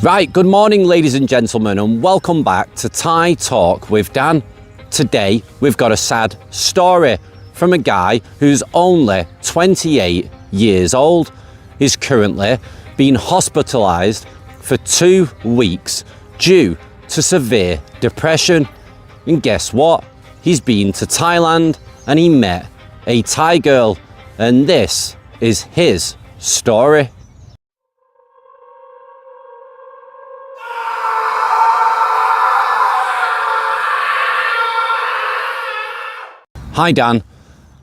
Right, good morning ladies and gentlemen, and welcome back to Thai Talk with Dan. Today we've got a sad story from a guy who's only 28 years old. He's currently been hospitalised for 2 weeks due to severe depression. And guess what? He's been to Thailand and he met a Thai girl, and this is his story. Hi Dan,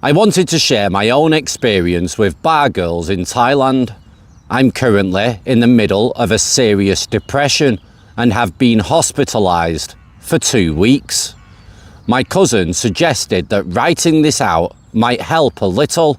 I wanted to share my own experience with bar girls in Thailand. I'm currently in the middle of a serious depression and have been hospitalised for 2 weeks. My cousin suggested that writing this out might help a little.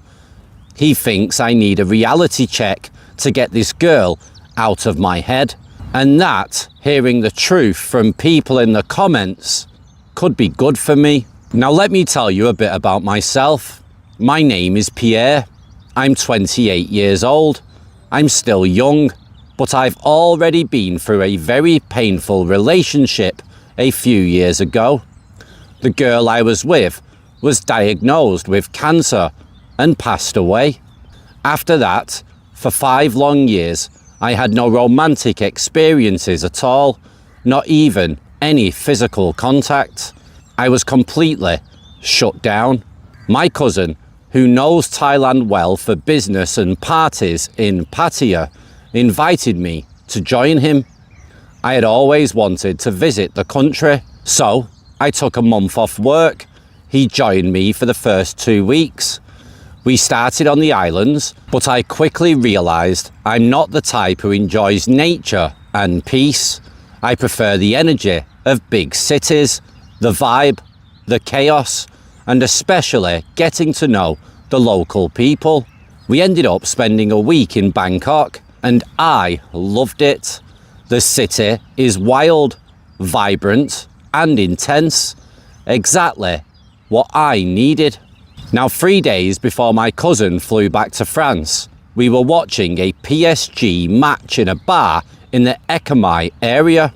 He thinks I need a reality check to get this girl out of my head, and that hearing the truth from people in the comments could be good for me. Now let me tell you a bit about myself. My name is Pierre. I'm 28 years old. I'm still young, but I've already been through a very painful relationship a few years ago. The girl I was with was diagnosed with cancer and passed away. After that, for 5 long years, I had no romantic experiences at all, not even any physical contact. I was completely shut down. My cousin, who knows Thailand well for business and parties in Pattaya, invited me to join him. I had always wanted to visit the country, so I took a month off work. He joined me for the first 2 weeks. We started on the islands, but I quickly realised I'm not the type who enjoys nature and peace. I prefer the energy of big cities, the vibe, the chaos, and especially getting to know the local people. We ended up spending a week in Bangkok, and I loved it. The city is wild, vibrant, and intense. Exactly what I needed. Now, 3 days before my cousin flew back to France, we were watching a PSG match in a bar in the Ekamai area.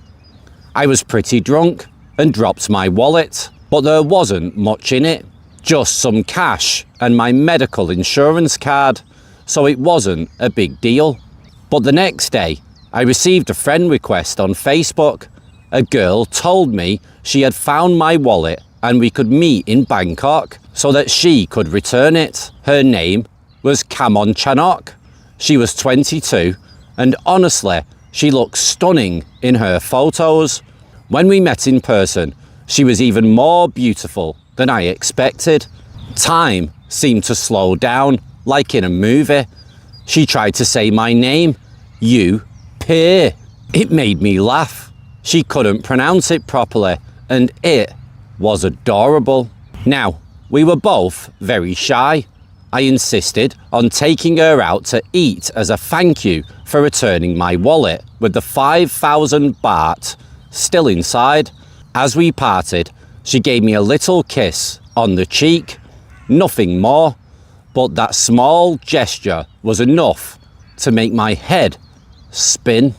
I was pretty drunk and dropped my wallet, but there wasn't much in it, just some cash and my medical insurance card, so it wasn't a big deal. But the next day, I received a friend request on Facebook. A girl told me she had found my wallet and we could meet in Bangkok so that she could return it. Her name was Kamon Chanok. She was 22, and honestly, she looked stunning in her photos. When we met in person, she was even more beautiful than I expected. Time seemed to slow down, like in a movie. She tried to say my name, Pierre. It made me laugh. She couldn't pronounce it properly, and it was adorable. Now, we were both very shy. I insisted on taking her out to eat as a thank you for returning my wallet with the 5,000 baht still inside. As we parted, she gave me a little kiss on the cheek. Nothing more, but that small gesture was enough to make my head spin.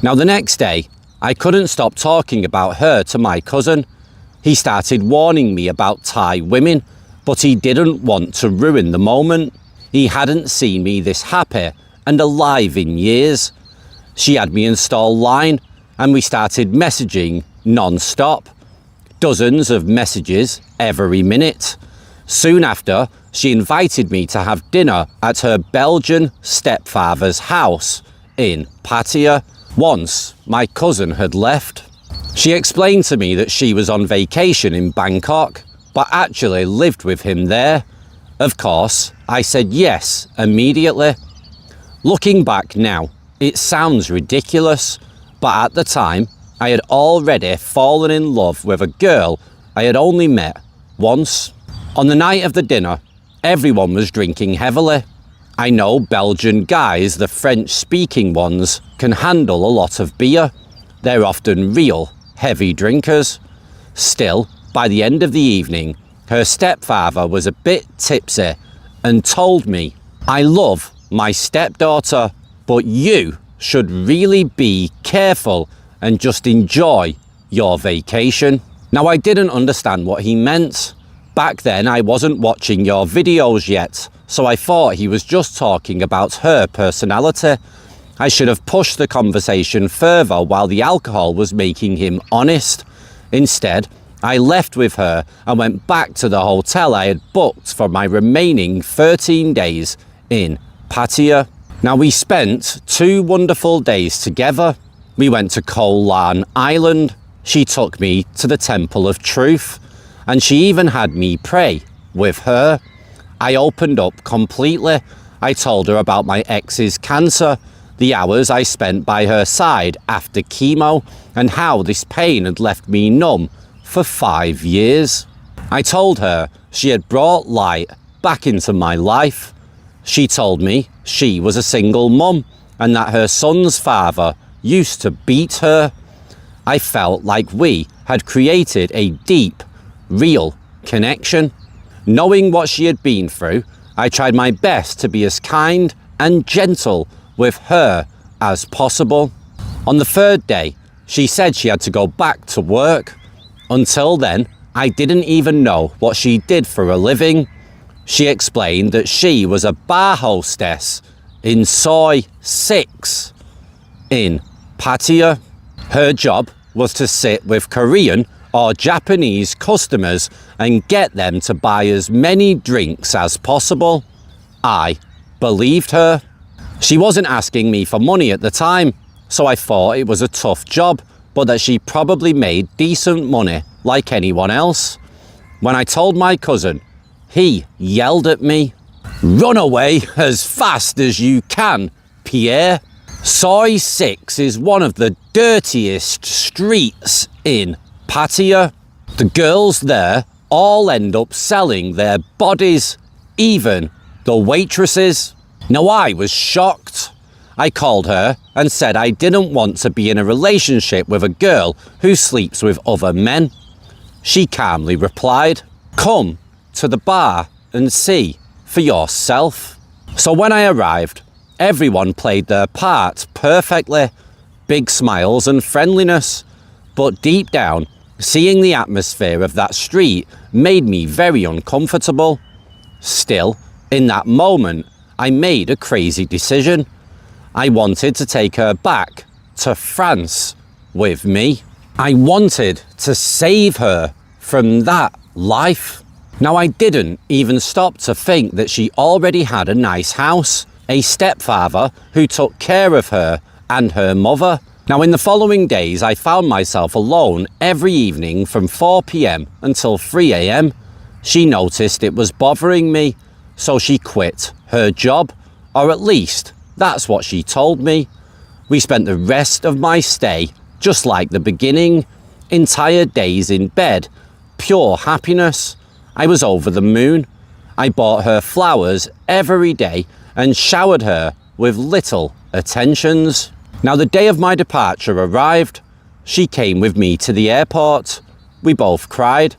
Now, the next day, I couldn't stop talking about her to my cousin. He started warning me about Thai women, but he didn't want to ruin the moment. He hadn't seen me this happy and alive in years. She had me install Line, and we started messaging non-stop. Dozens of messages every minute. Soon after, she invited me to have dinner at her Belgian stepfather's house in Pattaya. Once my cousin had left. She explained to me that she was on vacation in Bangkok, but actually lived with him there. Of course, I said yes immediately. Looking back now, it sounds ridiculous, but at the time, I had already fallen in love with a girl I had only met once. On the night of the dinner, everyone was drinking heavily. I know Belgian guys, the French-speaking ones, can handle a lot of beer. They're often real heavy drinkers. Still, by the end of the evening, her stepfather was a bit tipsy and told me, "I love my stepdaughter, but you should really be careful and just enjoy your vacation. Now, I didn't understand what he meant. Back then, I wasn't watching your videos yet, so I thought he was just talking about her personality. I should have pushed the conversation further while the alcohol was making him honest. Instead, I left with her and went back to the hotel I had booked for my remaining 13 days in Pattaya. Now, we spent 2 wonderful days together. We went to Koh Lan Island. She took me to the Temple of Truth, and she even had me pray with her. I opened up completely. I told her about my ex's cancer, the hours I spent by her side after chemo, and how this pain had left me numb for 5 years. I told her she had brought light back into my life. She told me she was a single mum and that her son's father used to beat her. I felt like we had created a deep, real connection. Knowing what she had been through, I tried my best to be as kind and gentle with her as possible. On the 3rd day, she said she had to go back to work. Until then, I didn't even know what she did for a living. She explained that she was a bar hostess in Soi 6 in Pattaya. Her job was to sit with Korean or Japanese customers and get them to buy as many drinks as possible. I believed her. She wasn't asking me for money at the time, so I thought it was a tough job, but that she probably made decent money like anyone else. When I told my cousin, he yelled at me, "Run away as fast as you can, Pierre. Soi 6 is one of the dirtiest streets in Pattaya. The girls there all end up selling their bodies, even the waitresses." Now, I was shocked. I called her and said I didn't want to be in a relationship with a girl who sleeps with other men. She calmly replied, "Come to the bar and see for yourself." So when I arrived, everyone played their part perfectly. Big smiles and friendliness. But deep down, seeing the atmosphere of that street made me very uncomfortable. Still, in that moment, I made a crazy decision. I wanted to take her back to France with me. I wanted to save her from that life. Now, I didn't even stop to think that she already had a nice house, a stepfather who took care of her and her mother. Now, in the following days, I found myself alone every evening from 4 p.m. until 3 a.m. She noticed it was bothering me, so she quit her job, or at least that's what she told me. We spent the rest of my stay just like the beginning, entire days in bed, pure happiness. I was over the moon. I bought her flowers every day and showered her with little attentions. Now, the day of my departure arrived. She came with me to the airport. We both cried.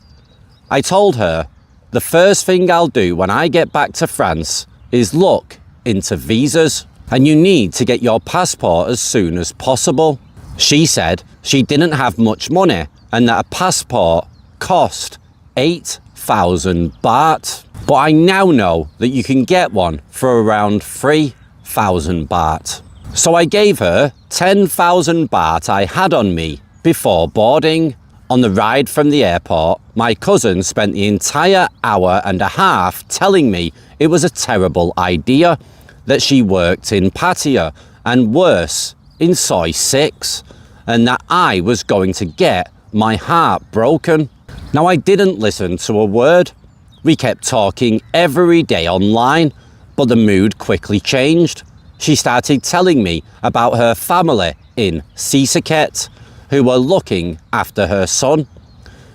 I told her, the first thing I'll do when I get back to France is look into visas, and you need to get your passport as soon as possible. She said she didn't have much money and that a passport cost 8,000 baht. But I now know that you can get one for around 3,000 baht. So I gave her 10,000 baht I had on me before boarding. On the ride from the airport, my cousin spent the entire hour and a half telling me it was a terrible idea, that she worked in Pattaya and worse, in Soi 6, and that I was going to get my heart broken. Now, I didn't listen to a word. We kept talking every day online, but the mood quickly changed. She started telling me about her family in Sisaket, who were looking after her son.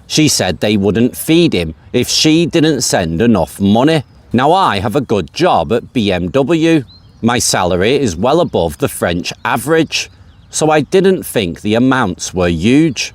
She said they wouldn't feed him if she didn't send enough money. Now, I have a good job at BMW. My salary is well above the French average, so I didn't think the amounts were huge.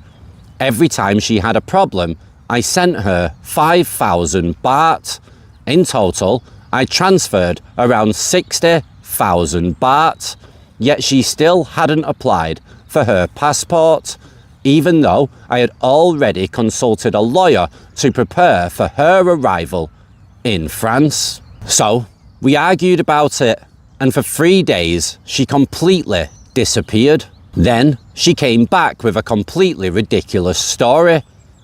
Every time she had a problem, I sent her 5,000 baht. In total, I transferred around 60,000 baht. yet she still hadn't applied for her passport, even though I had already consulted a lawyer to prepare for her arrival in France. So we argued about it, and for 3 days she completely disappeared. Then she came back with a completely ridiculous story.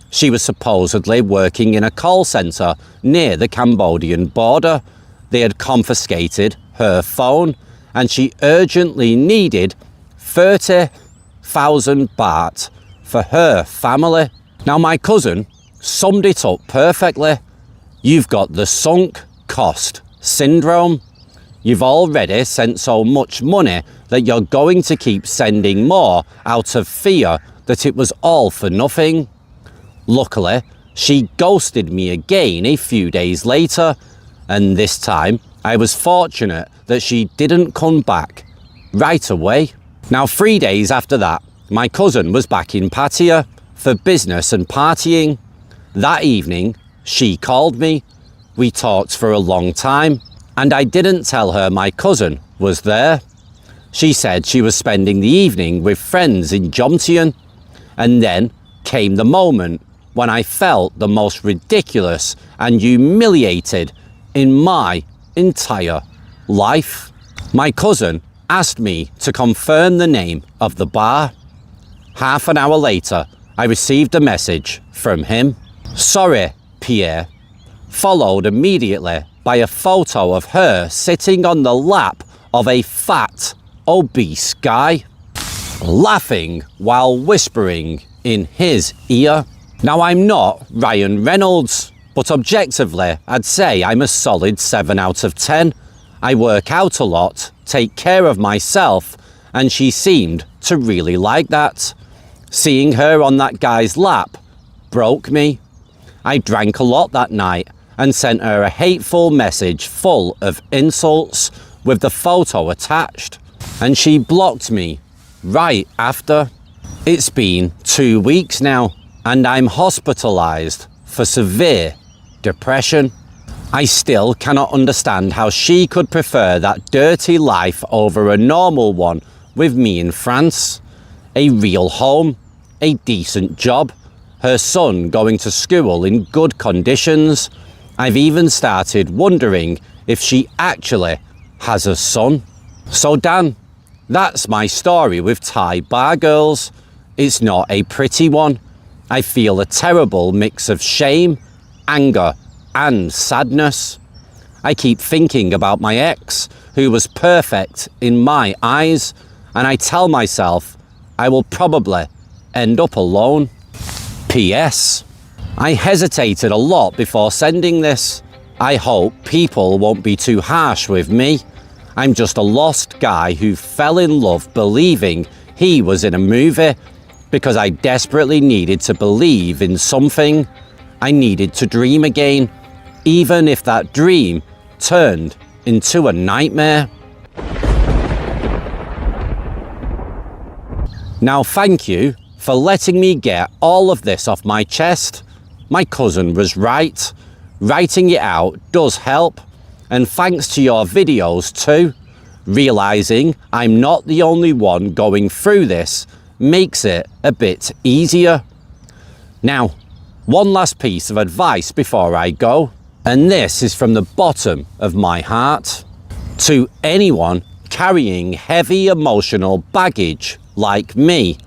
She was supposedly working in a call centre near the Cambodian border. They had confiscated her phone, and she urgently needed 30,000 baht for her family. Now my cousin summed it up perfectly. You've got the sunk cost syndrome. You've already sent so much money that you're going to keep sending more out of fear that it was all for nothing. Luckily, she ghosted me again a few days later, and this time I was fortunate that she didn't come back right away. Now 3 days after that, my cousin was back in Pattaya for business and partying. That evening, she called me. We talked for a long time, and I didn't tell her my cousin was there. She said she was spending the evening with friends in Jomtien, and then came the moment when I felt the most ridiculous and humiliated in my entire life. My cousin asked me to confirm the name of the bar. Half an hour later, I received a message from him. Sorry, Pierre, followed immediately by a photo of her sitting on the lap of a fat, obese guy, laughing while whispering in his ear. Now I'm not Ryan Reynolds, but objectively I'd say I'm a solid 7 out of 10. I work out a lot, take care of myself, and she seemed to really like that. Seeing her on that guy's lap broke me. I drank a lot that night and sent her a hateful message full of insults with the photo attached, and she blocked me right after. It's been 2 weeks now, and I'm hospitalized for severe depression. I still cannot understand how she could prefer that dirty life over a normal one with me in France. A real home, a decent job, her son going to school in good conditions. I've even started wondering if she actually has a son. So Dan, that's my story with Thai bar girls. It's not a pretty one. I feel a terrible mix of shame, anger, and sadness. I keep thinking about my ex, who was perfect in my eyes, and I tell myself I will probably end up alone. P.S. I hesitated a lot before sending this. I hope people won't be too harsh with me. I'm just a lost guy who fell in love believing he was in a movie because I desperately needed to believe in something. I needed to dream again, even if that dream turned into a nightmare. Now, thank you for letting me get all of this off my chest. My cousin was right. Writing it out does help. And thanks to your videos too. Realising I'm not the only one going through this makes it a bit easier. Now, one last piece of advice before I go, and this is from the bottom of my heart. To anyone carrying heavy emotional baggage like me,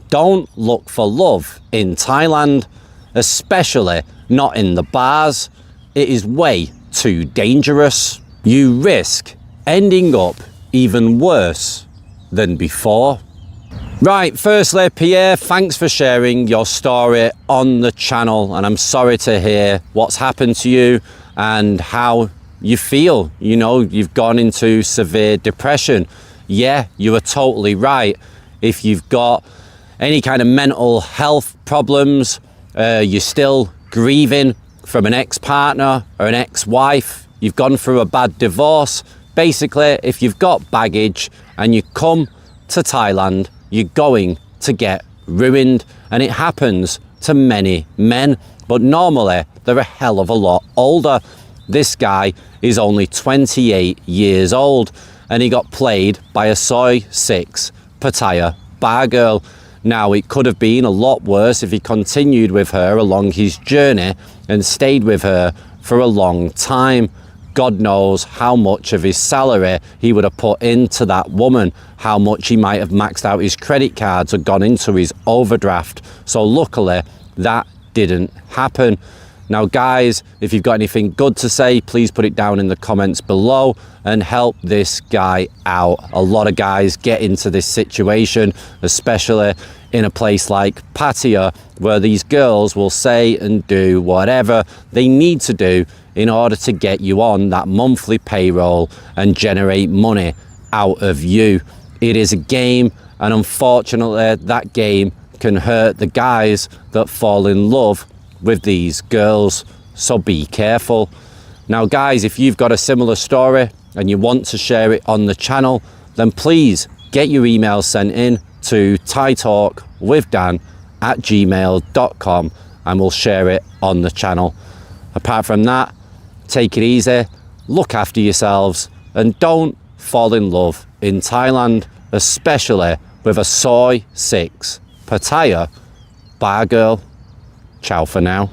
don't look for love in Thailand, especially not in the bars. It is way too dangerous. You risk ending up even worse than before. Right, firstly, Pierre, thanks for sharing your story on the channel, and I'm sorry to hear what's happened to you and how you feel. You know, you've gone into severe depression. Yeah, you are totally right. If you've got any kind of mental health problems, you're still grieving from an ex-partner or an ex-wife, you've gone through a bad divorce. Basically, if you've got baggage and you come to Thailand, you're going to get ruined, and it happens to many men, but normally they're a hell of a lot older. This guy is only 28 years old, and he got played by a soy 6 Pattaya bar girl. Now, it could have been a lot worse if he continued with her along his journey and stayed with her for a long time. God knows how much of his salary he would have put into that woman, how much he might have maxed out his credit cards or gone into his overdraft. So luckily, that didn't happen. Now guys, if you've got anything good to say, please put it down in the comments below and help this guy out. A lot of guys get into this situation, especially in a place like Pattaya, where these girls will say and do whatever they need to do in order to get you on that monthly payroll and generate money out of you. It is a game, and unfortunately that game can hurt the guys that fall in love with these girls, so be careful. Now guys, if you've got a similar story and you want to share it on the channel, then please get your email sent in to thaitalkwithdan@gmail.com and we'll share it on the channel. Apart from that, take it easy, look after yourselves, and don't fall in love in Thailand, especially with a soy 6 Pattaya bar girl. Ciao for now.